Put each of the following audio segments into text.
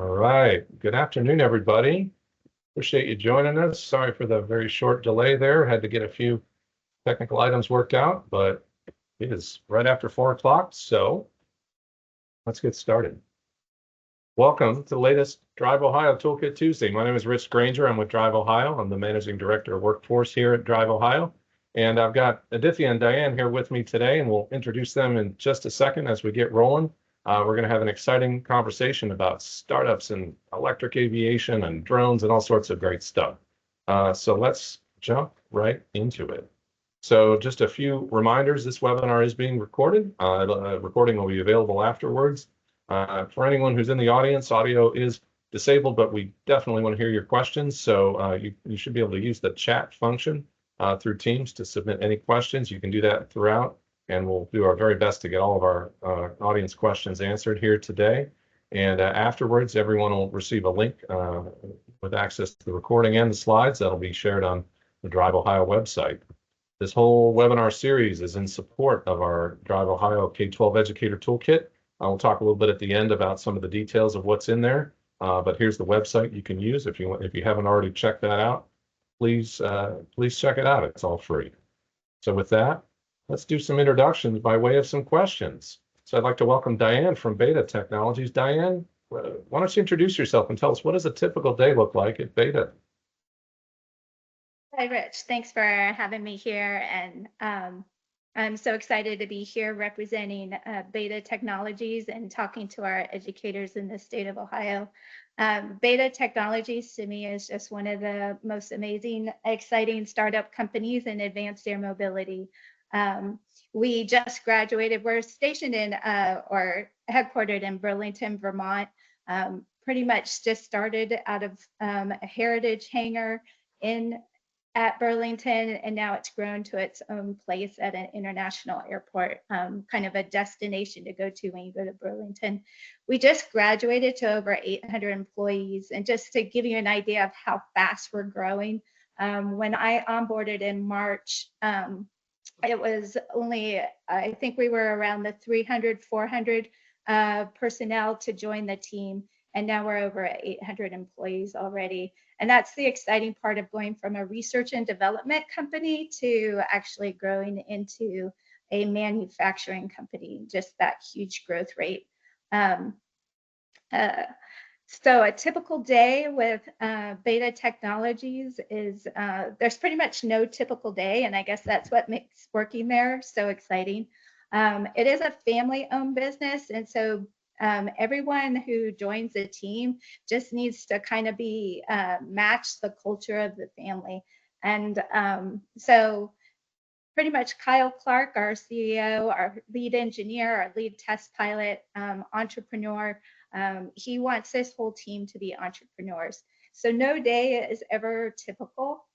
All right. Good afternoon, everybody. Appreciate you joining us. Sorry for the very short delay there. Had to get a few technical items worked out, but it is right after 4 o'clock, so let's get started. Welcome to the latest DriveOhio Toolkit Tuesday. My name is Rich Granger. I'm with DriveOhio. I'm the Managing Director of Workforce here at DriveOhio. And I've got Aditya and Diane here with me today, and we'll introduce them in just a second as we get rolling. We're going to have an exciting conversation about startups and electric aviation and drones and all sorts of great stuff. So let's jump right into it. So just a few reminders, this webinar is being recorded. Recording will be available afterwards. For anyone who's in the audience, audio is disabled, but we definitely want to hear your questions. So you should be able to use the chat function through Teams to submit any questions. You can do that throughout, and we'll do our very best to get all of our audience questions answered here today. And afterwards, everyone will receive a link with access to the recording and the slides that'll be shared on the DriveOhio website. This whole webinar series is in support of our DriveOhio K-12 Educator Toolkit. I will talk a little bit at the end about some of the details of what's in there, but here's the website you can use if you haven't already checked that out. Please check it out. It's all free. So with that, let's do some introductions by way of some questions. So I'd like to welcome Diane from BETA Technologies. Diane, why don't you introduce yourself and tell us, what does a typical day look like at BETA? Hi, Rich. Thanks for having me here. And I'm so excited to be here representing BETA Technologies and talking to our educators in the state of Ohio. BETA Technologies to me is just one of the most amazing, exciting startup companies in advanced air mobility. We just graduated. We're stationed in or headquartered in Burlington, Vermont. Pretty much just started out of a heritage hangar at Burlington, and now it's grown to its own place at an international airport, kind of a destination to go to when you go to Burlington. We just graduated to over 800 employees, and just to give you an idea of how fast we're growing, when I onboarded in March, it was only, I think we were around the 300, 400 personnel to join the team. And now we're over 800 employees already. And that's the exciting part of going from a research and development company to actually growing into a manufacturing company, just that huge growth rate. So a typical day with BETA Technologies is, there's pretty much no typical day, and I guess that's what makes working there so exciting. It is a family-owned business, and so everyone who joins the team just needs to kind of be match the culture of the family. And so pretty much Kyle Clark, our CEO, our lead engineer, our lead test pilot, entrepreneur, he wants this whole team to be entrepreneurs. So no day is ever typical.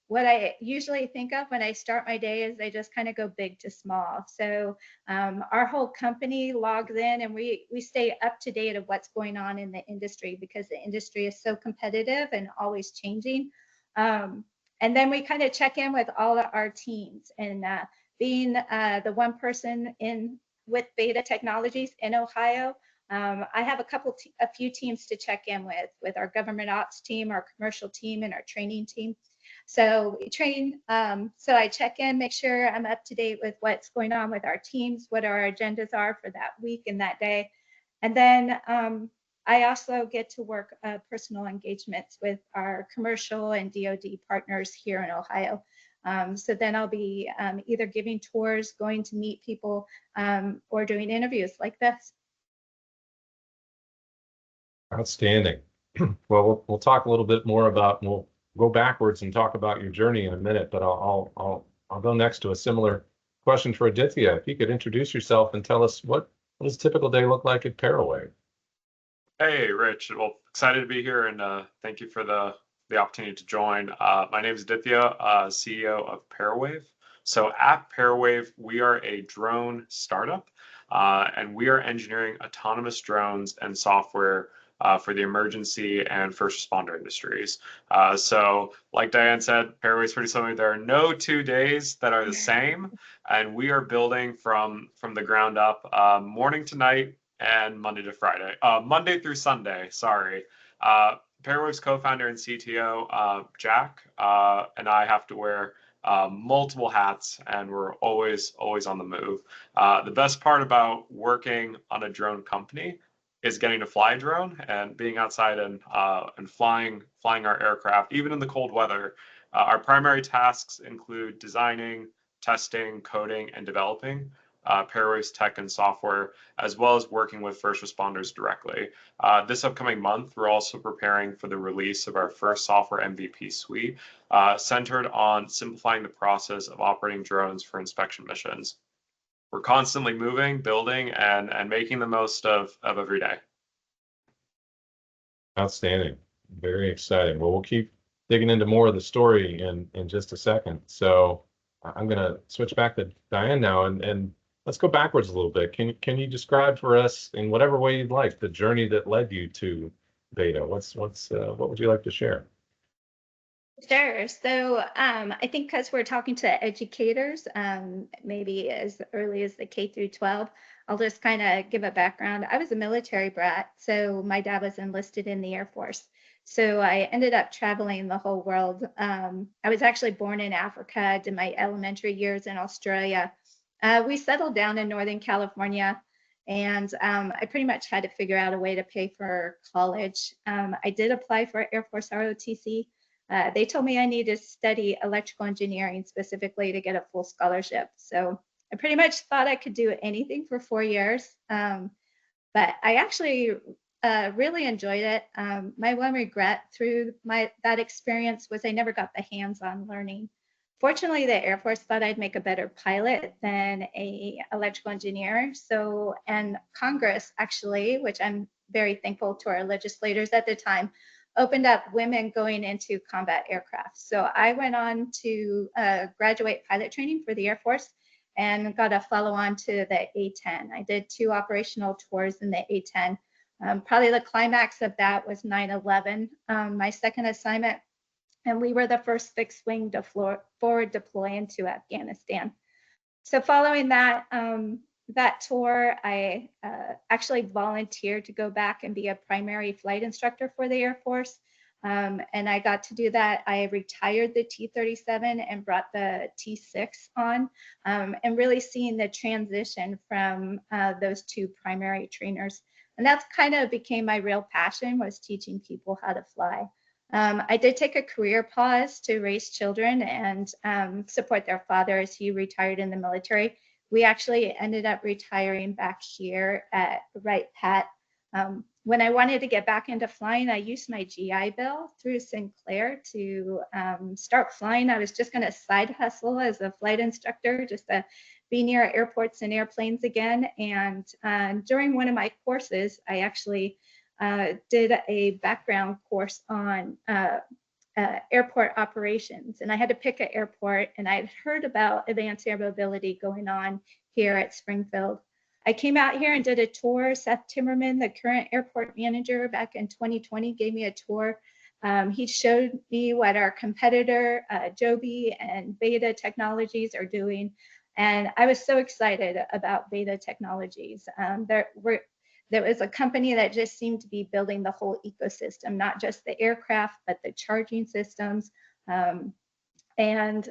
What I usually think of when I start my day is I just kind of go big to small. So our whole company logs in, and we stay up to date of what's going on in the industry, because the industry is so competitive and always changing. And then we kind of check in with all of our teams. And being the one person with BETA Technologies in Ohio, I have a few teams to check in with our government ops team, our commercial team, and our training team. So we train, so I check in, make sure I'm up to date with what's going on with our teams, what our agendas are for that week and that day. And then I also get to work personal engagements with our commercial and DoD partners here in Ohio. So then I'll be either giving tours, going to meet people, or doing interviews like this. Outstanding. Well, we'll talk a little bit more about, we'll go backwards and talk about your journey in a minute, but I'll go next to a similar question for Aditya. If you could introduce yourself and tell us what does a typical day look like at ParaWave? Hey, Rich. Well, excited to be here, and thank you for the opportunity to join. My name is Aditya, CEO of ParaWave. So at ParaWave, we are a drone startup, and we are engineering autonomous drones and software for the emergency and first responder industries. So like Diane said, ParaWave is pretty similar. There are no 2 days that are the same, and we are building from the ground up, morning to night, and Monday to Friday. Monday through Sunday, sorry. ParaWave's co-founder and CTO, Jack, and I have to wear multiple hats, and we're always on the move. The best part about working on a drone company is getting to fly a drone and being outside and flying our aircraft, even in the cold weather. Our primary tasks include designing, testing, coding, and developing ParaWave's tech and software, as well as working with first responders directly. This upcoming month, we're also preparing for the release of our first software MVP suite, centered on simplifying the process of operating drones for inspection missions. We're constantly moving, building, and making the most of every day. Outstanding. Very exciting. Well, we'll keep digging into more of the story in just a second. So I'm going to switch back to Diane now, and let's go backwards a little bit. Can you describe for us, in whatever way you'd like, the journey that led you to BETA? What would you like to share? Sure. So I think because we're talking to educators, maybe as early as the K through 12, I'll just kind of give a background. I was a military brat, so my dad was enlisted in the Air Force. So I ended up traveling the whole world. I was actually born in Africa, did my elementary years in Australia. We settled down in Northern California, and I pretty much had to figure out a way to pay for college. I did apply for Air Force ROTC. They told me I needed to study electrical engineering specifically to get a full scholarship. So I pretty much thought I could do anything for 4 years. But I actually really enjoyed it. My one regret through that experience was I never got the hands-on learning. Fortunately, the Air Force thought I'd make a better pilot than a electrical engineer. So, and Congress actually, which I'm very thankful to our legislators at the time, opened up women going into combat aircraft. So I went on to graduate pilot training for the Air Force and got a follow-on to the A-10. I did 2 operational tours in the A-10. Probably the climax of that was 9/11, my second assignment, and we were the first fixed wing to forward deploy into Afghanistan. So following that, that tour, I actually volunteered to go back and be a primary flight instructor for the Air Force. And I got to do that. I retired the T-37 and brought the T-6 on, and really seeing the transition from those 2 primary trainers. And that's kind of became my real passion, was teaching people how to fly. I did take a career pause to raise children and support their father as he retired in the military. We actually ended up retiring back here at Wright Pat. When I wanted to get back into flying, I used my GI Bill through Sinclair to start flying. I was just going to side hustle as a flight instructor, just to be near airports and airplanes again. And during one of my courses, I actually did a background course on airport operations, and I had to pick an airport, and I'd heard about advanced air mobility going on here at Springfield. I came out here and did a tour. Seth Timmerman, the current airport manager back in 2020, gave me a tour. He showed me what our competitor, Joby and BETA Technologies are doing. And I was so excited about BETA Technologies. There was a company that just seemed to be building the whole ecosystem, not just the aircraft, but the charging systems. And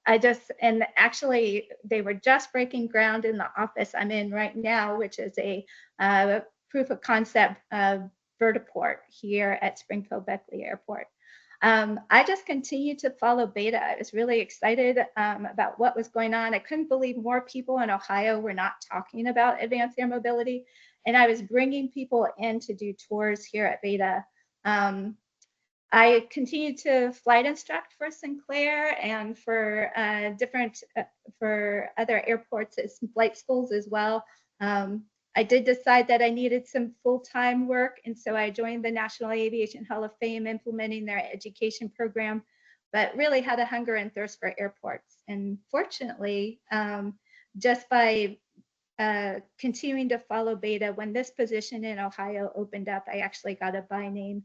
actually they were just breaking ground in the office I'm in right now, which is a proof of concept vertiport here at Springfield Beckley Airport. I just continued to follow BETA. I was really excited about what was going on. I couldn't believe more people in Ohio were not talking about advanced air mobility. And I was bringing people in to do tours here at BETA. I continued to flight instruct for Sinclair and for for other airports as flight schools as well. I did decide that I needed some full-time work, and so I joined the National Aviation Hall of Fame, implementing their education program, but really had a hunger and thirst for airports. And fortunately, just by continuing to follow BETA, when this position in Ohio opened up, I actually got a by name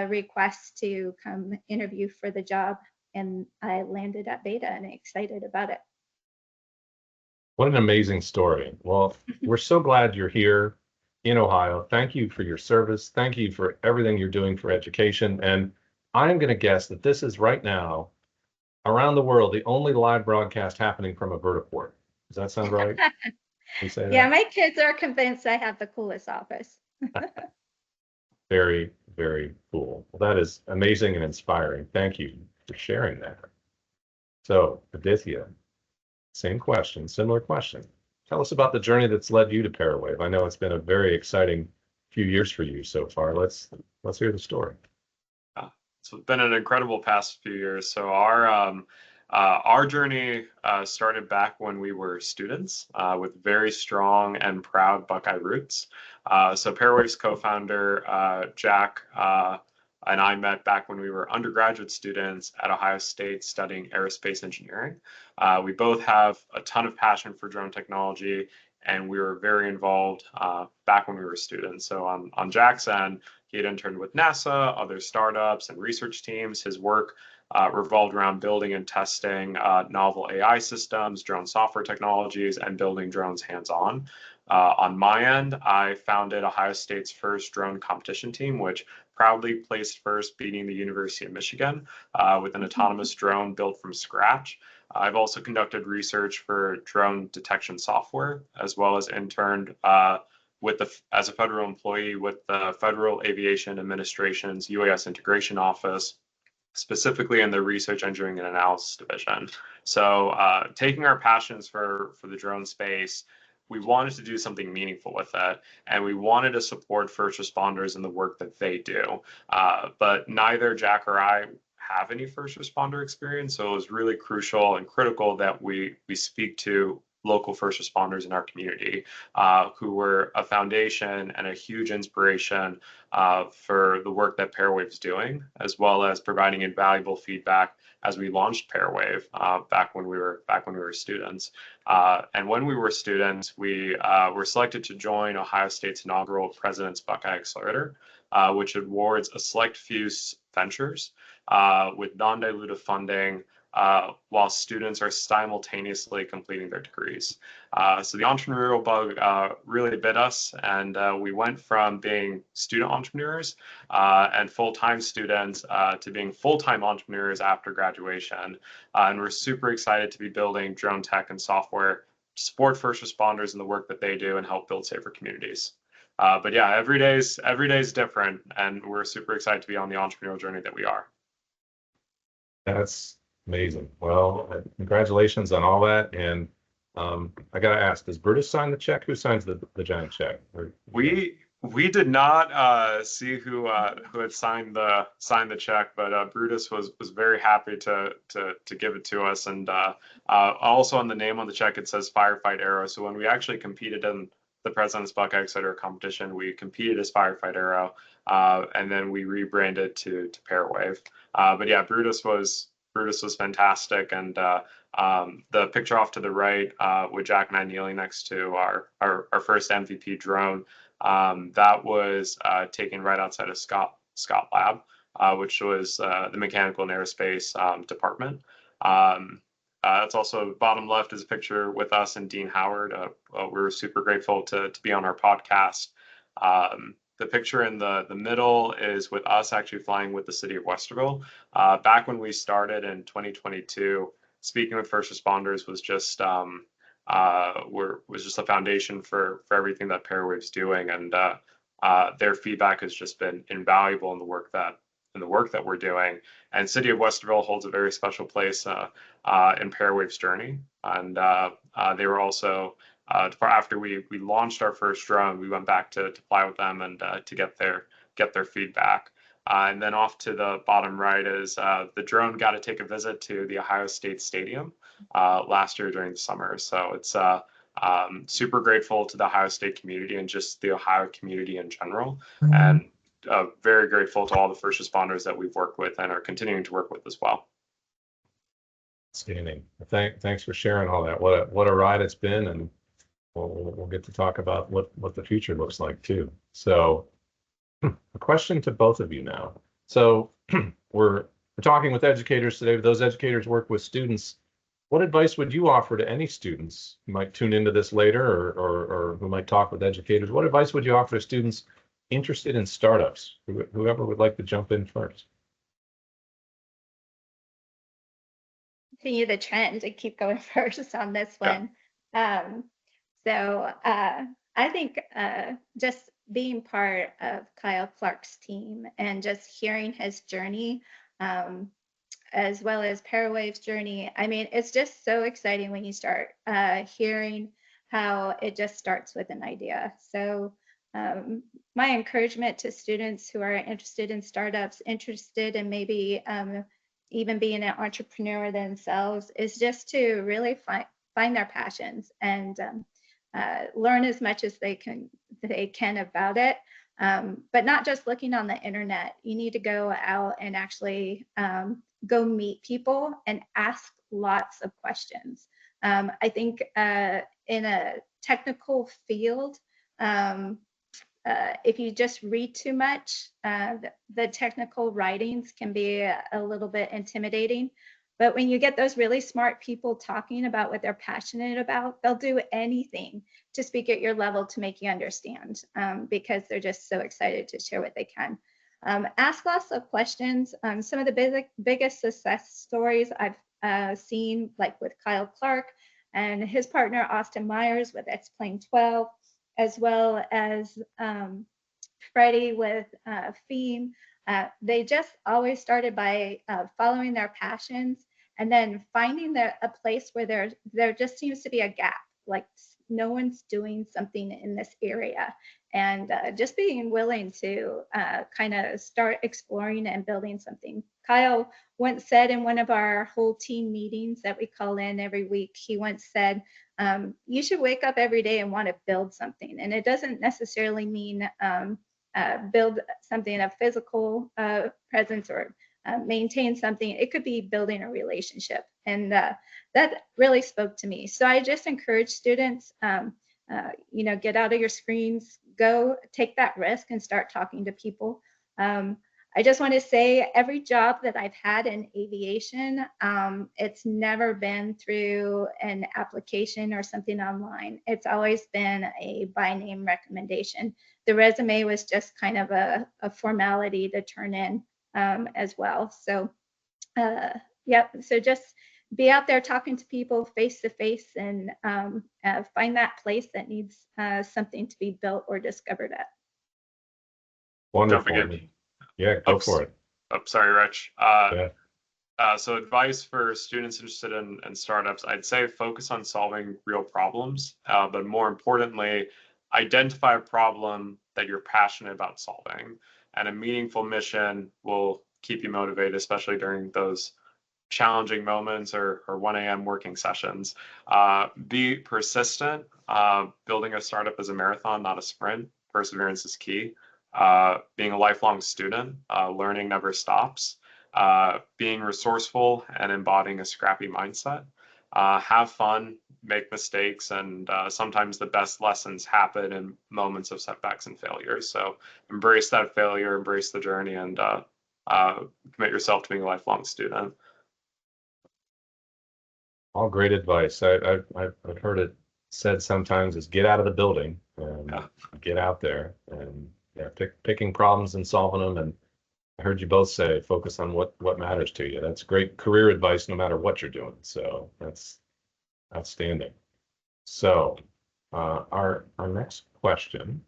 request to come interview for the job, and I landed at BETA and excited about it. What an amazing story. Well, we're so glad you're here. in Ohio. Thank you for your service. Thank you for everything you're doing for education. And I'm going to guess that this is right now, around the world, the only live broadcast happening from a vertiport. Does that sound right? We say Yeah, that? my kids are convinced I have the coolest office. Very, very cool. Well, that is amazing and inspiring. Thank you for sharing that. So, Aditya, same question, similar question. Tell us about the journey that's led you to ParaWave. I know it's been a very exciting few years for you so far. Let's hear the story. So it's been an incredible past few years. So our journey started back when we were students with very strong and proud Buckeye roots. So ParaWave's co-founder Jack and I met back when we were undergraduate students at Ohio State studying aerospace engineering. We both have a ton of passion for drone technology, and we were very involved back when we were students. So on Jack's end, he had interned with NASA, other startups, and research teams. His work revolved around building and testing novel AI systems, drone software technologies, and building drones hands-on. On my end, I founded Ohio State's first drone competition team, which proudly placed first, beating the University of Michigan with an autonomous drone built from scratch. I've also conducted research for drone detection software, as well as interned as a federal employee with the Federal Aviation Administration's UAS Integration Office, specifically in the Research Engineering and Analysis Division. So taking our passions for the drone space, we wanted to do something meaningful with it, and we wanted to support first responders in the work that they do. But neither Jack or I have any first responder experience, so it was really crucial and critical that we speak to local first responders in our community who were a foundation and a huge inspiration for the work that ParaWave's doing, as well as providing invaluable feedback as we launched ParaWave back when we were students. And when we were students, we were selected to join Ohio State's inaugural President's Buckeye Accelerator, which awards a select few ventures with non-dilutive funding while students are simultaneously completing their degrees. So the entrepreneurial bug really bit us, and we went from being student entrepreneurs and full-time students to being full-time entrepreneurs after graduation. And we're super excited to be building drone tech and software to support first responders in the work that they do and help build safer communities. But yeah, every day is different, and we're super excited to be on the entrepreneurial journey that we are. That's amazing. Well, congratulations on all that. And I gotta ask, does Brutus sign the check? Who signs the giant check? We did not see who had signed the check, but Brutus was very happy to give it to us. And also on the name on the check it says Firefight Arrow. So when we actually competed in the President's Buckeye Accelerator competition, we competed as Firefight Arrow, and then we rebranded to ParaWave. But yeah, Brutus was fantastic, and the picture off to the right with Jack and I kneeling next to our first MVP drone, that was taken right outside of Scott Lab, which was the mechanical and aerospace department. That's also bottom left is a picture with us and Dean Howard. We're super grateful to be on our podcast. The picture in the middle is with us actually flying with the city of Westerville. Back when we started in 2022, speaking with first responders was just a foundation for everything that ParaWave's doing, and their feedback has just been invaluable in the work that we're doing. And City of Westerville holds a very special place in ParaWave's journey. And they were also after we launched our first drone, we went back to fly with them and to get their feedback. And then off to the bottom right is the drone got to take a visit to the Ohio State Stadium last year during the summer. So it's super grateful to the Ohio State community and just the Ohio community in general. And very grateful to all the first responders that we've worked with and are continuing to work with as well. Outstanding. Thanks for sharing all that. What a ride it's been, and we'll get to talk about what the future looks like too. So a question to both of you now. So we're talking with educators today. Those educators work with students. what advice would you offer to any students who might tune into this later or who might talk with educators? What advice would you offer to students interested in startups? Whoever would like to jump in first. Continue the trend and keep going first on this one. I think just being part of Kyle Clark's team and just hearing his journey, as well as ParaWave's journey. I mean, it's just so exciting when you start hearing how it just starts with an idea. So my encouragement to students who are interested in startups, interested in maybe even being an entrepreneur themselves, is just to really find their passions and learn as much as they can about it. But not just looking on the internet. You need to go out and actually go meet people and ask lots of questions. I think in a technical field, if you just read too much, the technical writings can be a little bit intimidating. But when you get those really smart people talking about what they're passionate about, they'll do anything to speak at your level to make you understand, because they're just so excited to share what they can. Ask lots of questions. Some of the biggest success stories I've seen, like with Kyle Clark and his partner, Austin Myers with X-Plane 12, as well as Freddie with Theme. They just always started by following their passions and then finding a place where there just seems to be a gap, like no one's doing something in this area, and just being willing to kind of start exploring and building something. Kyle once said in one of our whole team meetings that we call in every week, he once said, you should wake up every day and want to build something. And it doesn't necessarily mean build something of physical presence or maintain something. It could be building a relationship. And that really spoke to me. So I just encourage students, get out of your screens, go take that risk and start talking to people. I just want to say every job that I've had in aviation, it's never been through an application or something online. It's always been a by name recommendation. The resume was just kind of a formality to turn in as well. So, so just be out there talking to people face to face and find that place that needs something to be built or discovered at. Wonderful. Yeah, go for it. Oh, sorry, Rich. So advice for students interested in startups, I'd say focus on solving real problems, but more importantly, identify a problem that you're passionate about solving, and a meaningful mission will keep you motivated, especially during those challenging moments or 1 a.m. working sessions. Be persistent. Building a startup is a marathon, not a sprint. Perseverance is key. Being a lifelong student, learning never stops. Being resourceful and embodying a scrappy mindset. Have fun, make mistakes, and sometimes the best lessons happen in moments of setbacks and failures. So embrace that failure, embrace the journey, and commit yourself to being a lifelong student. All great advice. I've heard it said sometimes is get out of the building and get out there and picking problems and solving them. And I heard you both say focus on what matters to you. That's great career advice no matter what you're doing. So that's outstanding. So our next question.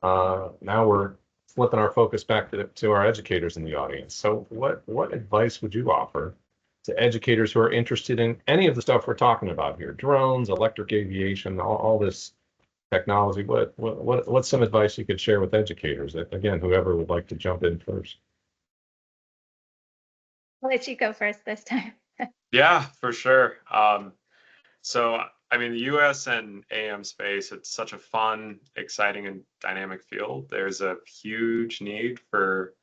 Now we're flipping our focus back to our educators in the audience. So what advice would you offer to educators who are interested in any of the stuff we're talking about here? Drones, electric aviation, all this technology. What's some advice you could share with educators? Again, whoever would like to jump in first. I'll let you go first this time. Yeah, for sure. So, I mean, the US and AM space, it's such a fun, exciting, and dynamic field. There's a huge need for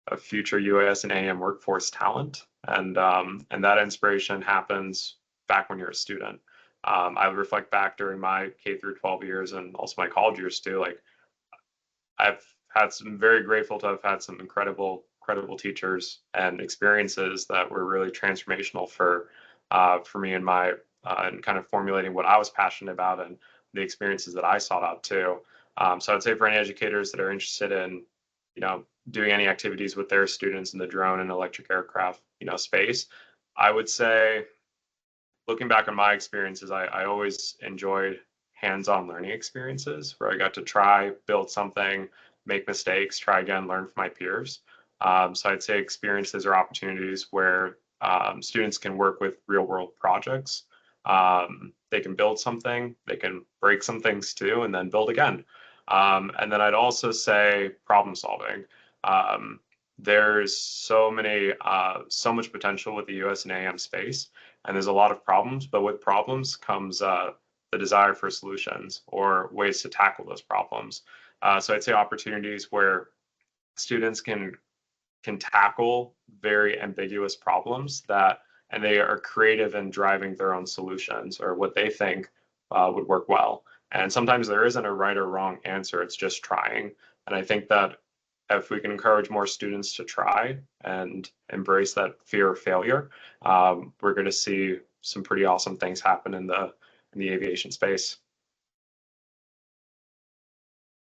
a future US and AM workforce talent, and that inspiration happens back when you're a student. I would reflect back during my K through 12 years and also my college years too. Like, I've had some very grateful to have had some incredible teachers and experiences that were really transformational for for me in my and kind of formulating what I was passionate about and the experiences that I sought out too. So I'd say for any educators that are interested in, doing any activities with their students in the drone and electric aircraft, space, I would say, looking back on my experiences, I always enjoyed hands-on learning experiences where I got to try, build something, make mistakes, try again, learn from my peers. So I'd say experiences or opportunities where students can work with real-world projects. They can build something, they can break some things too, and then build again. And then I'd also say problem solving. There's so much potential with the US and AM space, and there's a lot of problems, but with problems comes the desire for solutions or ways to tackle those problems. So I'd say opportunities where students can tackle very ambiguous problems and they are creative in driving their own solutions or what they think would work well. And sometimes there isn't a right or wrong answer, it's just trying. And I think that if we can encourage more students to try and embrace that fear of failure, we're going to see some pretty awesome things happen in the aviation space.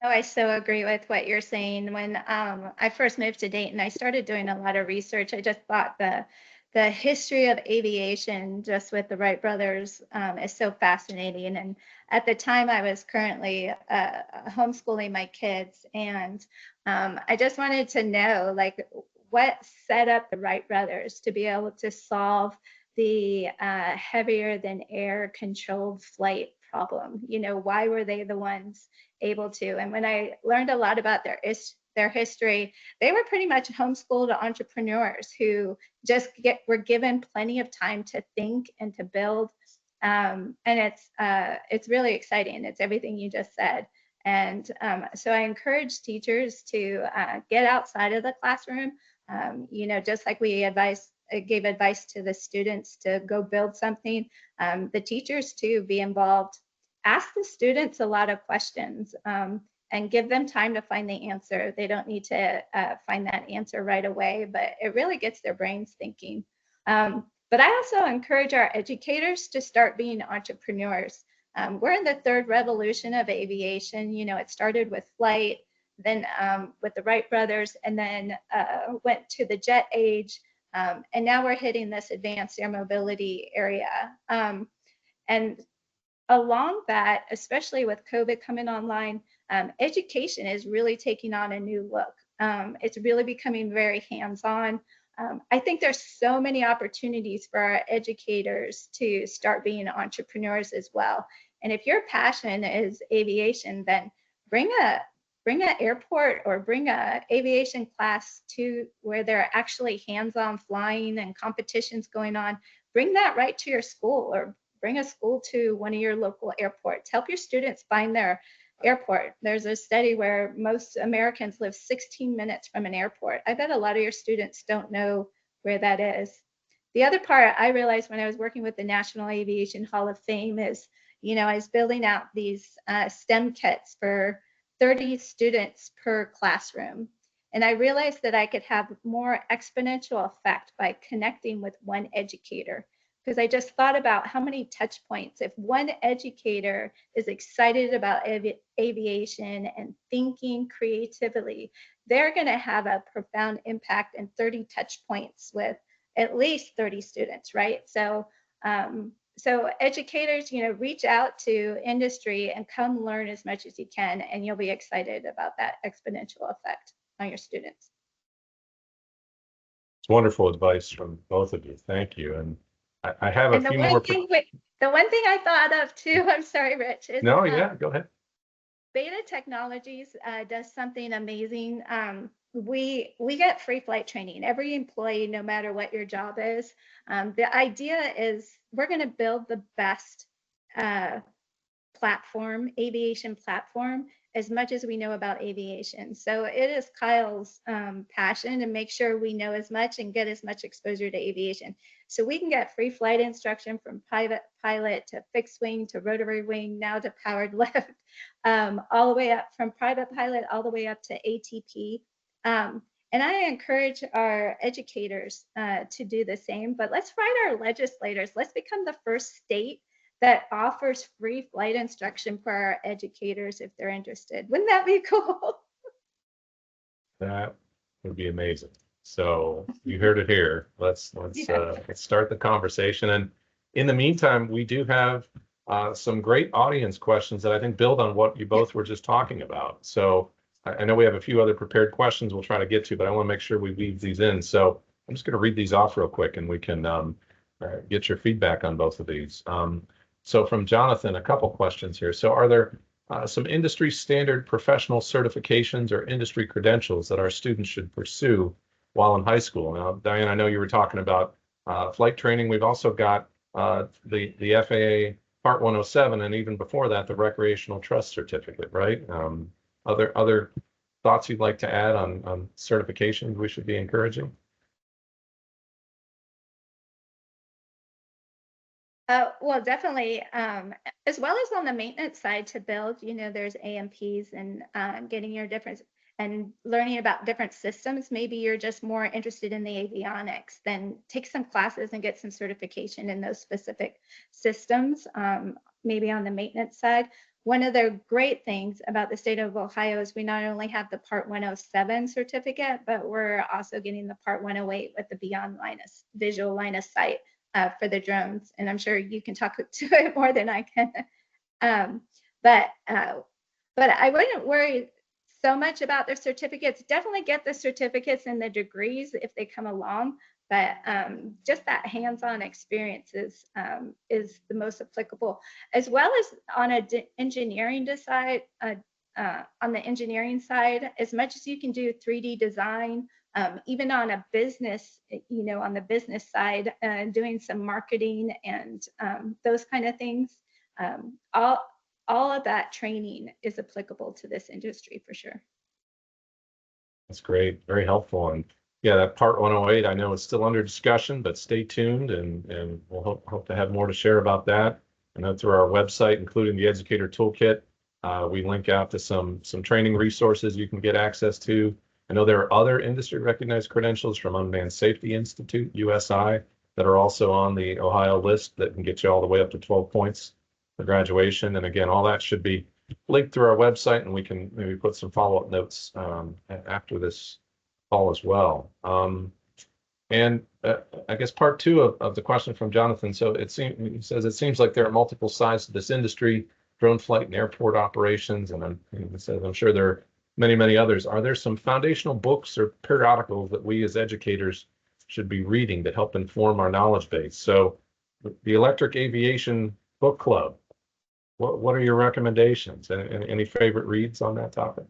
Oh, I so agree with what you're saying. When I first moved to Dayton, I started doing a lot of research. I just thought the history of aviation, just with the Wright brothers, is so fascinating. And at the time, I was currently homeschooling my kids, and I just wanted to know, like, what set up the Wright brothers to be able to solve the heavier than air controlled flight problem. Why were they the ones able to? And when I learned a lot about their history, they were pretty much homeschooled entrepreneurs who just were given plenty of time to think and to build. And it's really exciting. It's everything you just said. And so I encourage teachers to get outside of the classroom. Just like we gave advice to the students to go build something, the teachers too be involved. Ask the students a lot of questions and give them time to find the answer. They don't need to find that answer right away, but it really gets their brains thinking. But I also encourage our educators to start being entrepreneurs. We're in the third revolution of aviation. It started with flight, then with the Wright brothers, and then went to the jet age. And now we're hitting this advanced air mobility area. And along that, especially with COVID coming online, education is really taking on a new look. It's really becoming very hands-on. I think there's so many opportunities for our educators to start being entrepreneurs as well. And if your passion is aviation, then bring an airport or bring a aviation class to where there are actually hands-on flying and competitions going on. Bring that right to your school, or bring a school to one of your local airports. Help your students find their airport. There's a study where most Americans live 16 minutes from an airport. I bet a lot of your students don't know where that is. The other part I realized when I was working with the National Aviation Hall of Fame is, I was building out these STEM kits for 30 students per classroom. And I realized that I could have more exponential effect by connecting with one educator, because I just thought about how many touch points. If one educator is excited about aviation and thinking creatively, they're going to have a profound impact in 30 touch points with at least 30 students, right? So educators, reach out to industry and come learn as much as you can, and you'll be excited about that exponential effect on your students. It's wonderful advice from both of you. Thank you. And I have a few more. The one thing I thought of too, I'm sorry, Rich, is No, yeah, go ahead. BETA Technologies does something amazing. We get free flight training. Every employee, no matter what your job is. The idea is we're going to build the best aviation platform, as much as we know about aviation. So it is Kyle's passion to make sure we know as much and get as much exposure to aviation. So we can get free flight instruction from private pilot to fixed wing to rotary wing, now to powered lift, all the way up from private pilot all the way up to ATP. And I encourage our educators to do the same, but let's write our legislators. Let's become the first state that offers free flight instruction for our educators if they're interested. Wouldn't that be cool? That would be amazing. So you heard it here. Let's start the conversation. And in the meantime, we do have some great audience questions that I think build on what you both were just talking about. So I know we have a few other prepared questions we'll try to get to, but I want to make sure we weave these in. So I'm just going to read these off real quick, and we can get your feedback on both of these. So from Jonathan, a couple questions here. So are there some industry standard professional certifications or industry credentials that our students should pursue while in high school? Now, Diane, I know you were talking about flight training. We've also got the FAA Part 107, and even before that, the Recreational Trust Certificate, right? Other thoughts you'd like to add on certifications we should be encouraging? Well, definitely, as well as on the maintenance side to build, there's AMPs and getting your different and learning about different systems. Maybe you're just more interested in the avionics, then take some classes and get some certification in those specific systems, maybe on the maintenance side. One of the great things about the state of Ohio is we not only have the Part 107 certificate, but we're also getting the Part 108 with the Beyond Visual Line of Sight for the drones, and I'm sure you can talk to it more than I can. But I wouldn't worry so much about the certificates. Definitely get the certificates and the degrees if they come along, but just that hands-on experience is the most applicable, as well as on an engineering side. On the engineering side, as much as you can do 3D design, even on a business, on the business side, doing some marketing and those kind of things, all of that training is applicable to this industry for sure. That's great, very helpful. And yeah, that Part 108, I know it's still under discussion, but stay tuned, and we'll hope to have more to share about that. I know through our website, including the Educator Toolkit, we link out to some training resources you can get access to. I know there are other industry recognized credentials from Unmanned Safety Institute, USI, that are also on the Ohio list that can get you all the way up to 12 points for graduation. And again, all that should be linked through our website, and we can maybe put some follow-up notes after this call as well. And I guess part two of the question from Jonathan. So he says, it seems like there are multiple sides to this industry, drone flight and airport operations. And he says, I'm sure there are many others. Are there some foundational books or periodicals that we as educators should be reading that help inform our knowledge base? So the Electric Aviation Book Club, what are your recommendations? Any favorite reads on that topic?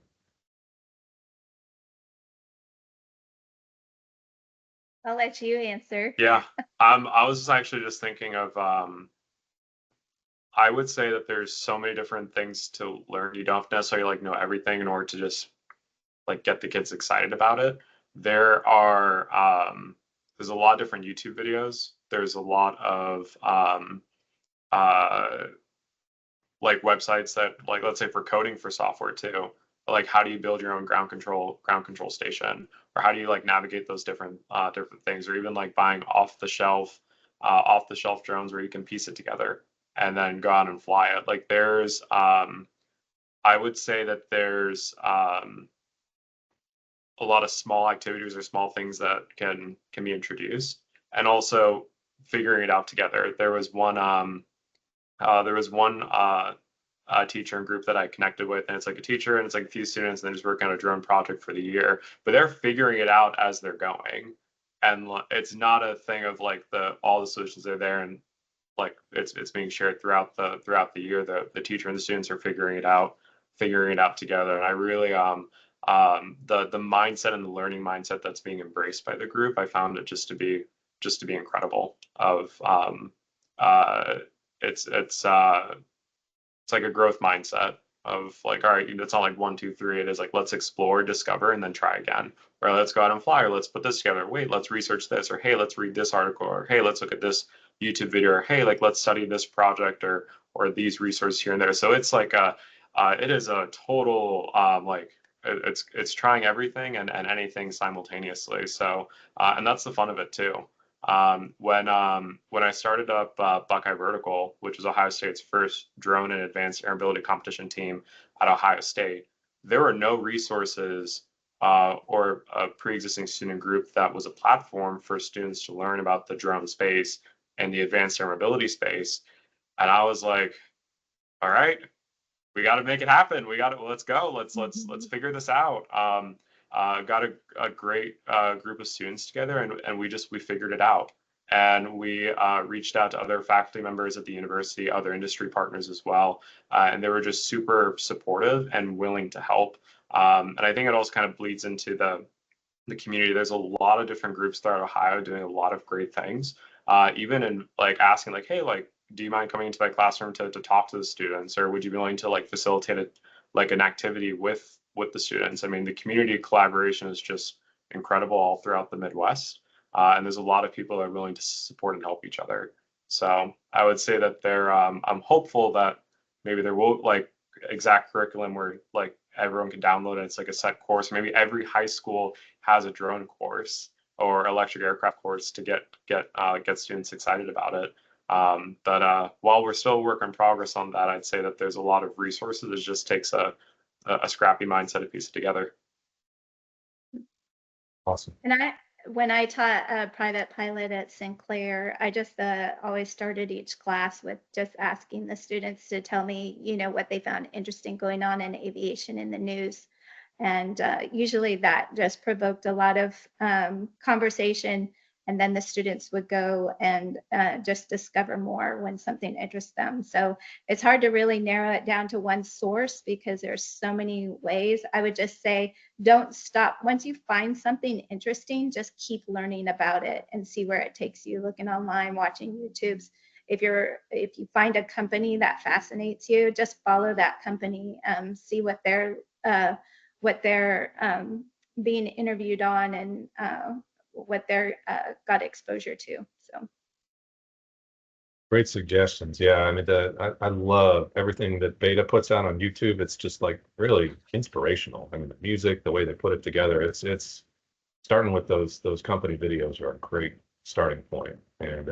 I'll let you answer. Yeah, I was actually just thinking of, I would say that there's so many different things to learn. You don't have to necessarily like know everything in order to just like get the kids excited about it. There are, there's a lot of different YouTube videos. There's a lot of like websites that, like, let's say for coding for software too, like how do you build your own ground control station, or how do you like navigate those different things, or even like buying off the shelf drones where you can piece it together and then go out and fly it. Like there's I would say that there's a lot of small activities or small things that can be introduced, and also figuring it out together. There was one teacher and group that I connected with, and it's like a teacher and it's like a few students, and they're just working on a drone project for the year, but they're figuring it out as they're going. And it's not a thing of like all the solutions are there and like it's being shared throughout the year. The teacher and the students are figuring it out together. And I really the mindset and the learning mindset that's being embraced by the group, I found it just to be incredible. It's like a growth mindset of like, all right, it's not like 1, 2, 3. It is like, let's explore, discover, and then try again. Or let's go out and fly, or let's put this together. Wait, let's research this, or hey, let's read this article, or hey, let's look at this YouTube video, or hey, like let's study this project, or these resources here and there. So it's like it is a total like it's trying everything and anything simultaneously. So and that's the fun of it too. When I started up Buckeye Vertical, which was Ohio State's first drone and advanced air mobility competition team at Ohio State, there were no resources or a pre-existing student group that was a platform for students to learn about the drone space and the advanced air mobility space. And I was like, all right, we got to make it happen. Let's go. Let's figure this out. Got a great group of students together, and we figured it out. And we reached out to other faculty members at the university, other industry partners as well, and they were just super supportive and willing to help. And I think it also kind of bleeds into the community. There's a lot of different groups throughout Ohio doing a lot of great things. Even in like asking, like, hey, like, do you mind coming into my classroom to talk to the students, or would you be willing to like facilitate like an activity with the students? I mean, the community collaboration is just incredible all throughout the Midwest, and there's a lot of people that are willing to support and help each other. So I would say that I'm hopeful that maybe there will like exact curriculum where like everyone can download it. It's like a set course. Maybe every high school has a drone course or electric aircraft course to get students excited about it. But while we're still a work in progress on that, I'd say that there's a lot of resources. It just takes a scrappy mindset to piece it together. Awesome. And when I taught a private pilot at Sinclair, I just always started each class with just asking the students to tell me, what they found interesting going on in aviation in the news. And usually that just provoked a lot of conversation. And then the students would go and just discover more when something interests them. So it's hard to really narrow it down to one source because there's so many ways. I would just say, don't stop. Once you find something interesting, just keep learning about it and see where it takes you, looking online, watching YouTubes. If you find a company that fascinates you, just follow that company, see what they're being interviewed on and what they're got exposure to. So Great suggestions. Yeah, I mean, I love everything that BETA puts out on YouTube. It's just like really inspirational. I mean, the music, the way they put it together, it's starting with those company videos are a great starting point. And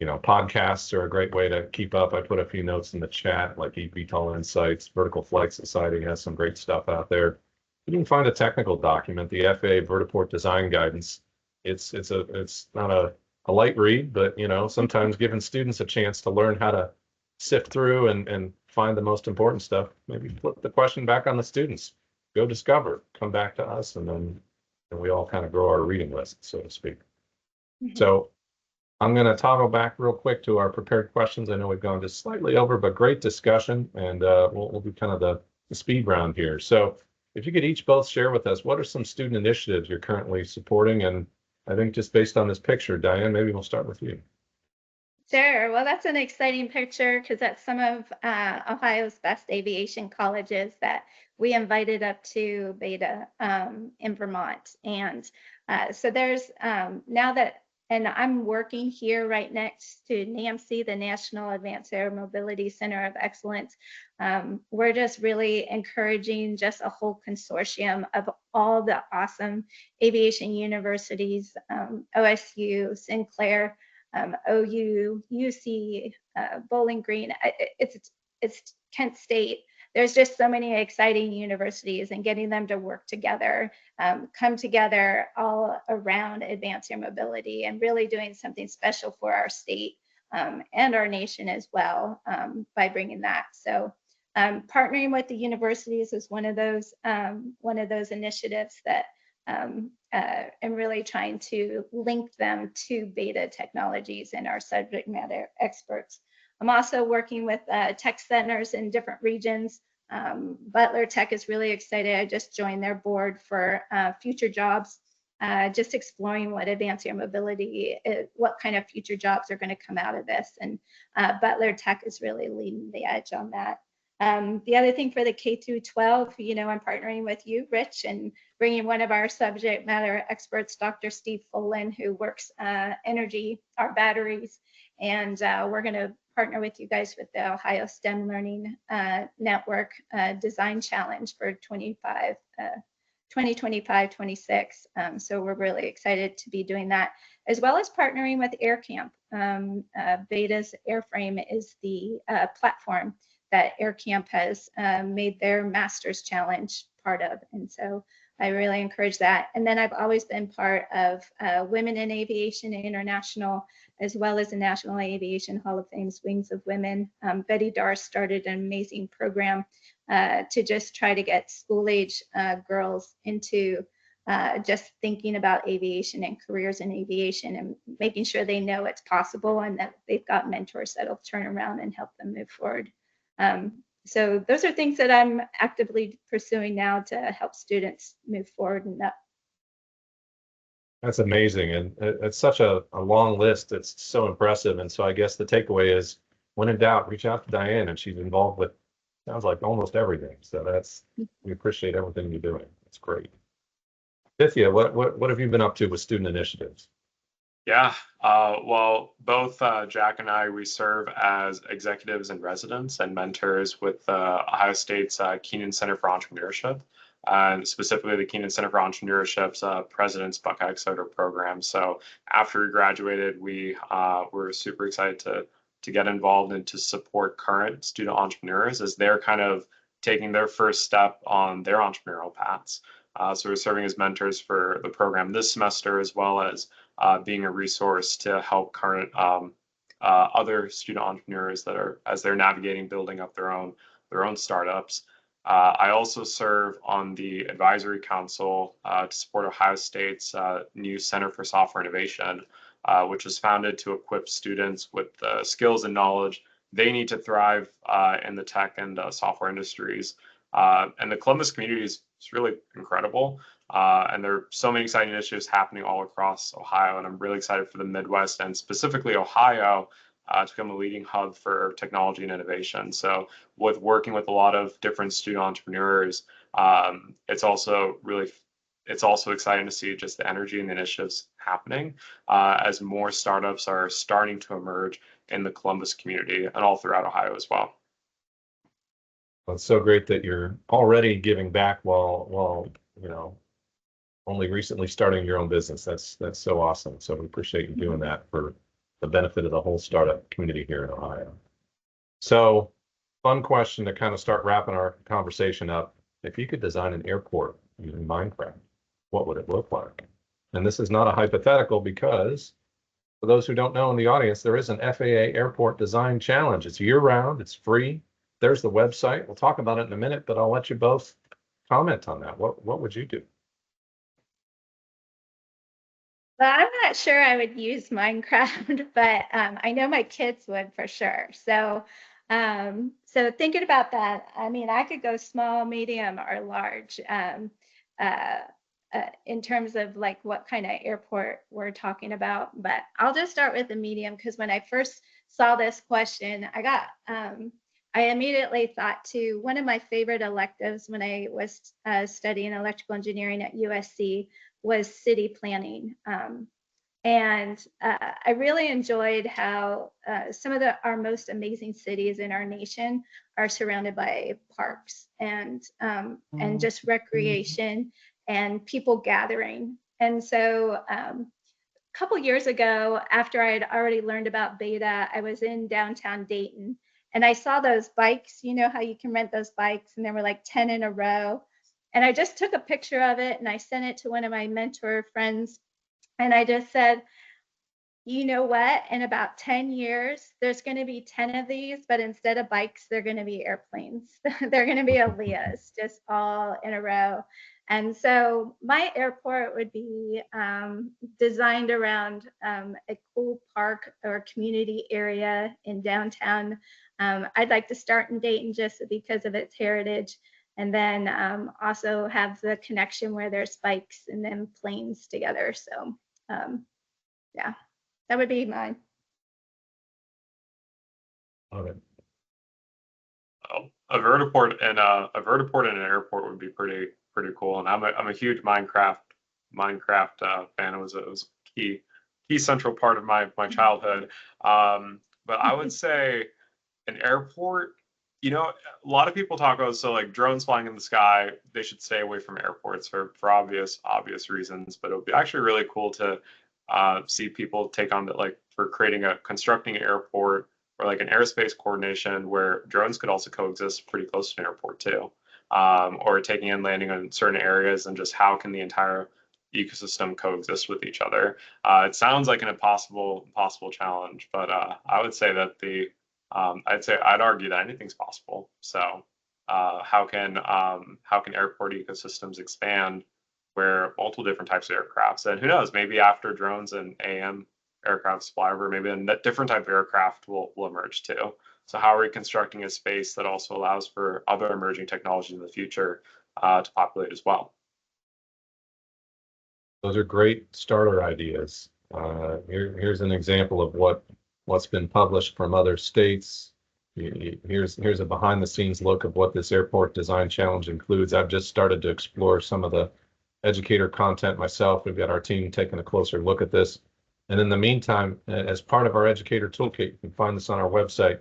podcasts are a great way to keep up. I put a few notes in the chat, like eVTOL Insights, Vertical Flight Society has some great stuff out there. You can find a technical document, the FAA Vertiport Design Guidance. It's not a light read, but sometimes giving students a chance to learn how to sift through and find the most important stuff, maybe flip the question back on the students, go discover, come back to us, and then we all kind of grow our reading list, so to speak. So I'm going to toggle back real quick to our prepared questions. I know we've gone just slightly over, but great discussion, and we'll do kind of the speed round here. So if you could each both share with us, what are some student initiatives you're currently supporting? And I think just based on this picture, Diane, maybe we'll start with you. Sure. Well, that's an exciting picture because that's some of Ohio's best aviation colleges that we invited up to BETA in Vermont. And so there's now that, and I'm working here right next to NAMC, the National Advanced Air Mobility Center of Excellence. We're just really encouraging just a whole consortium of all the awesome aviation universities, OSU, Sinclair, OU, UC, Bowling Green, it's Kent State. There's just so many exciting universities, and getting them to work together, come together all around advanced air mobility and really doing something special for our state and our nation as well by bringing that. So partnering with the universities is one of those initiatives that and really trying to link them to BETA Technologies and our subject matter experts. I'm also working with tech centers in different regions. Butler Tech is really excited. I just joined their board for future jobs, just exploring what advanced air mobility, what kind of future jobs are going to come out of this. And Butler Tech is really leading the edge on that. The other thing for the K through 12, I'm partnering with you, Rich, and bringing one of our subject matter experts, Dr. Steve Folan, who works energy, our batteries, and we're going to partner with you guys with the Ohio STEM Learning Network Design Challenge for 2025-26. So we're really excited to be doing that, as well as partnering with AirCamp. BETA's Airframe is the platform that AirCamp has made their Masters Challenge part of. And so I really encourage that. And then I've always been part of Women in Aviation International, as well as the National Aviation Hall of Fame's Wings of Women. Betty Darr started an amazing program to just try to get school-age girls into just thinking about aviation and careers in aviation, and making sure they know it's possible and that they've got mentors that'll turn around and help them move forward. So those are things that I'm actively pursuing now to help students move forward in that. That's amazing. And it's such a long list. It's so impressive. And so I guess the takeaway is, when in doubt, reach out to Diane, and she's involved with, sounds like, almost everything. So we appreciate everything you're doing. It's great. Bithya, what have you been up to with student initiatives? Yeah, well, both Jack and I, we serve as executives and residents and mentors with Ohio State's Keenan Center for Entrepreneurship, and specifically the Keenan Center for Entrepreneurship's President's Buckeye Soda program. So after we graduated, we were super excited to get involved and to support current student entrepreneurs as they're kind of taking their first step on their entrepreneurial paths. So we're serving as mentors for the program this semester, as well as being a resource to help current other student entrepreneurs that are, as they're navigating building up their own startups. I also serve on the advisory council to support Ohio State's new Center for Software Innovation, which was founded to equip students with the skills and knowledge they need to thrive in the tech and software industries. And the Columbus community is really incredible. And there are so many exciting initiatives happening all across Ohio. And I'm really excited for the Midwest, and specifically Ohio, to become a leading hub for technology and innovation. So with working with a lot of different student entrepreneurs, it's also exciting to see just the energy and the initiatives happening as more startups are starting to emerge in the Columbus community and all throughout Ohio as well. Well, it's so great that you're already giving back while only recently starting your own business. That's so awesome. So we appreciate you doing that for the benefit of the whole startup community here in Ohio. So, fun question to kind of start wrapping our conversation up. If you could design an airport using Minecraft, what would it look like? And this is not a hypothetical, because for those who don't know in the audience, there is an FAA Airport Design Challenge. It's year-round. It's free. There's the website. We'll talk about it in a minute, but I'll let you both comment on that. What would you do? Well, I'm not sure I would use Minecraft, but I know my kids would for sure. So, so thinking about that, I mean, I could go small, medium, or large in terms of like what kind of airport we're talking about. But I'll just start with the medium, because when I first saw this question, I immediately thought to one of my favorite electives when I was studying electrical engineering at USC was city planning. And I really enjoyed how some of our most amazing cities in our nation are surrounded by parks and just recreation and people gathering. And so a couple years ago, after I had already learned about BETA, I was in downtown Dayton, and I saw those bikes. You know how you can rent those bikes, and there were like 10 in a row. And I just took a picture of it and I sent it to one of my mentor friends. And I just said, you know what, in about 10 years, there's going to be 10 of these, but instead of bikes, they're going to be airplanes. They're going to be Aleas, just all in a row. And so my airport would be designed around a cool park or community area in downtown. I'd like to start in Dayton just because of its heritage, and then also have the connection where there's bikes and then planes together. So yeah, that would be mine. Okay. A vertiport and an airport would be pretty cool. And I'm a huge Minecraft fan. It was a key central part of my childhood. but I would say an airport, you know, a lot of people talk about, so like drones flying in the sky, they should stay away from airports for obvious reasons, but it would be actually really cool to see people take on that, like for constructing an airport or like an airspace coordination where drones could also coexist pretty close to an airport too, or taking and landing on certain areas, and just how can the entire ecosystem coexist with each other. It sounds like an impossible challenge, but I would say that I'd argue that anything's possible. So how can airport ecosystems expand where multiple different types of aircrafts, and who knows, maybe after drones and AM aircrafts fly over, maybe a different type of aircraft will emerge too. So how are we constructing a space that also allows for other emerging technologies in the future to populate as well? Those are great starter ideas. Here's an example of what's been published from other states. Here's a behind the scenes look of what this airport design challenge includes. I've just started to explore some of the educator content myself. We've got our team taking a closer look at this. And in the meantime, as part of our educator toolkit, you can find this on our website.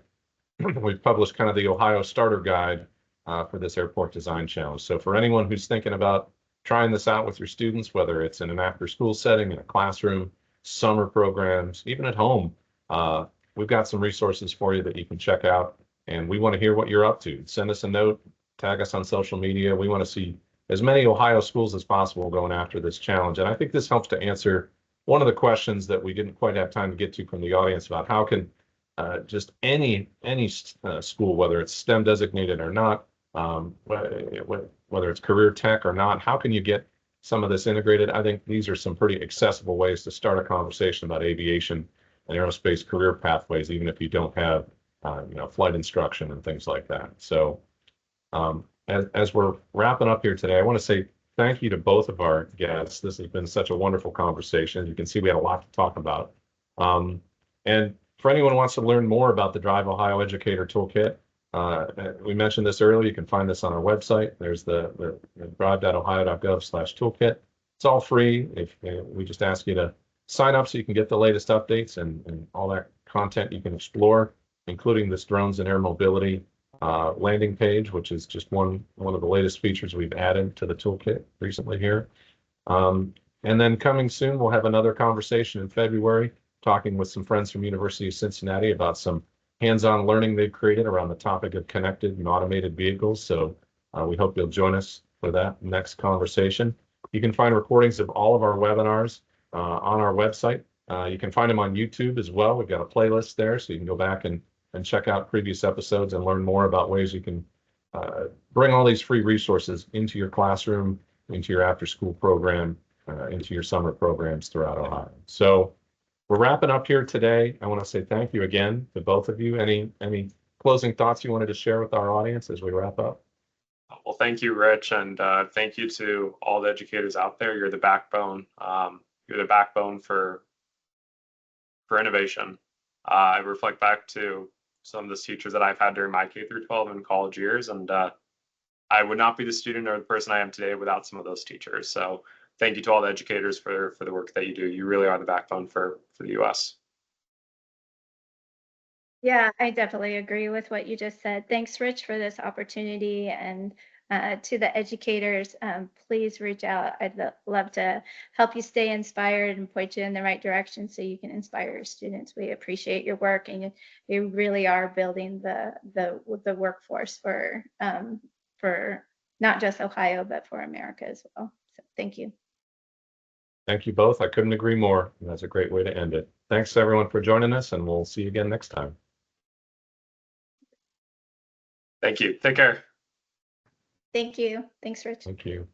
We've published kind of the Ohio starter guide for this airport design challenge. So for anyone who's thinking about trying this out with your students, whether it's in an after school setting, in a classroom, summer programs, even at home, we've got some resources for you that you can check out. And we want to hear what you're up to. Send us a note, tag us on social media. We want to see as many Ohio schools as possible going after this challenge. And I think this helps to answer one of the questions that we didn't quite have time to get to from the audience about how can just any school, whether it's STEM designated or not, whether it's career tech or not, how can you get some of this integrated? I think these are some pretty accessible ways to start a conversation about aviation and aerospace career pathways, even if you don't have flight instruction and things like that. So as we're wrapping up here today, I want to say thank you to both of our guests. This has been such a wonderful conversation. You can see we had a lot to talk about. And for anyone who wants to learn more about the DriveOhio Educator Toolkit, we mentioned this earlier. You can find this on our website. There's the drive.ohio.gov/toolkit. It's all free. We just ask you to sign up so you can get the latest updates and all that content you can explore, including this drones and air mobility landing page, which is just one of the latest features we've added to the toolkit recently here. And then coming soon, we'll have another conversation in February, talking with some friends from University of Cincinnati about some hands-on learning they've created around the topic of connected and automated vehicles. So we hope you'll join us for that next conversation. You can find recordings of all of our webinars on our website. You can find them on YouTube as well. We've got a playlist there, so you can go back and check out previous episodes and learn more about ways you can bring all these free resources into your classroom, into your after-school program, into your summer programs throughout Ohio. So we're wrapping up here today. I want to say thank you again to both of you. Any closing thoughts you wanted to share with our audience as we wrap up? Well, thank you, Rich, and thank you to all the educators out there. You're the backbone. You're the backbone for innovation. I reflect back to some of the teachers that I've had during my K through 12 and college years, and I would not be the student or the person I am today without some of those teachers. So thank you to all the educators for the work that you do. You really are the backbone for the U.S. Yeah, I definitely agree with what you just said. Thanks, Rich, for this opportunity. And to the educators, please reach out. I'd love to help you stay inspired and point you in the right direction so you can inspire your students. We appreciate your work, and you really are building the workforce for not just Ohio, but for America as well. So thank you. Thank you both. I couldn't agree more. And that's a great way to end it. Thanks everyone for joining us, and we'll see you again next time. Thank you. Take care. Thank you. Thanks, Rich. Thank you.